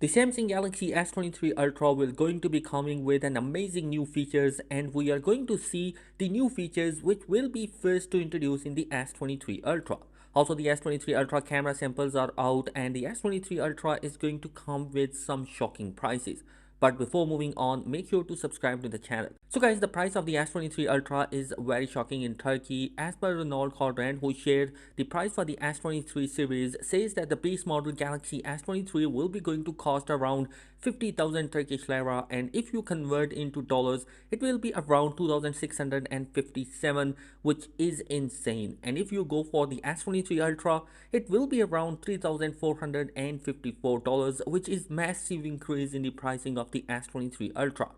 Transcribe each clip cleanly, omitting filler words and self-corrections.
The Samsung Galaxy S23 Ultra will going to be coming with an amazing new features, and we are going to see the new features which will be first to introduce in the S23 Ultra. Also, the S23 Ultra camera samples are out, and the S23 Ultra is going to come with some shocking prices. But before moving on, make sure to subscribe to the channel. So guys, the price of the S23 Ultra is very shocking in Turkey. As per Renault Corrent, who shared the price for the S23 series, says that the base model Galaxy S23 will be going to cost around 50,000 Turkish lira, and if you convert into dollars, it will be around 2,657, which is insane. And if you go for the S23 Ultra, it will be around $3,454, which is massive increase in the pricing of the S23 Ultra.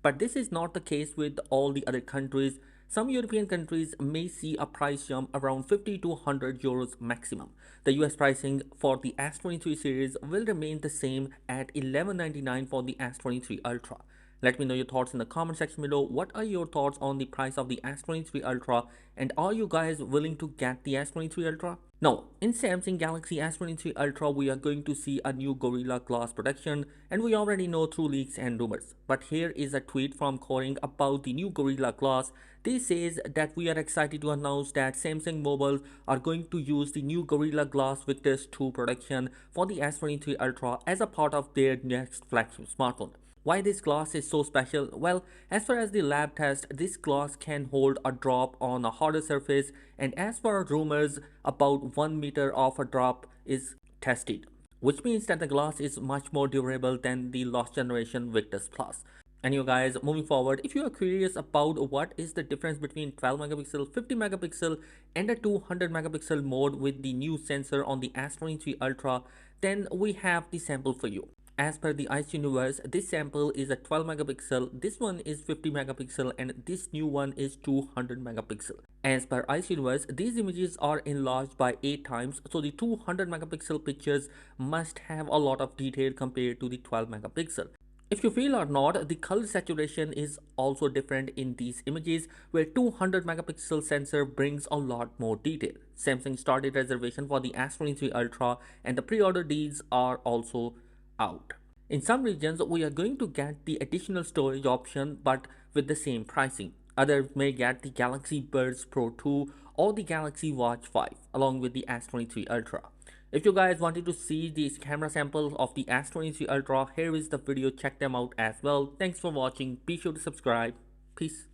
But this is not the case with all the other countries. Some European countries may see a price jump around 50 to 100 euros maximum. The US pricing for the S23 series will remain the same at $1199 for the S23 Ultra. Let me know your thoughts in the comment section below. What are your thoughts on the price of the S23 Ultra, and are you guys willing to get the S23 Ultra? Now, in Samsung Galaxy S23 Ultra, we are going to see a new Gorilla Glass production, and we already know through leaks and rumors. But here is a tweet from Coring about the new Gorilla Glass. They says that we are excited to announce that Samsung Mobile are going to use the new Gorilla Glass Victus 2 production for the S23 Ultra as a part of their next flagship smartphone. Why this glass is so special? Well, as far as the lab test, this glass can hold a drop on a harder surface, and as for rumors, about 1 meter of a drop is tested, which means that the glass is much more durable than the last generation Victus Plus. And you guys, moving forward, if you are curious about what is the difference between 12 megapixel, 50 megapixel and a 200 megapixel mode with the new sensor on the S23 Ultra, then we have the sample for you. As per the Ice Universe, this sample is a 12 megapixel, this one is 50 megapixel, and this new one is 200 megapixel. As per Ice Universe, these images are enlarged by 8 times, so the 200 megapixel pictures must have a lot of detail compared to the 12 megapixel. If you feel or not, the color saturation is also different in these images, where 200 megapixel sensor brings a lot more detail. Samsung started reservation for the S23 Ultra, and the pre-order deals are also out. In some regions, we are going to get the additional storage option but with the same pricing. Others may get the Galaxy Buds Pro 2 or the Galaxy Watch 5 along with the S23 Ultra. If you guys wanted to see these camera samples of the S23 Ultra, here is the video, check them out as well. Thanks for watching, be sure to subscribe, peace.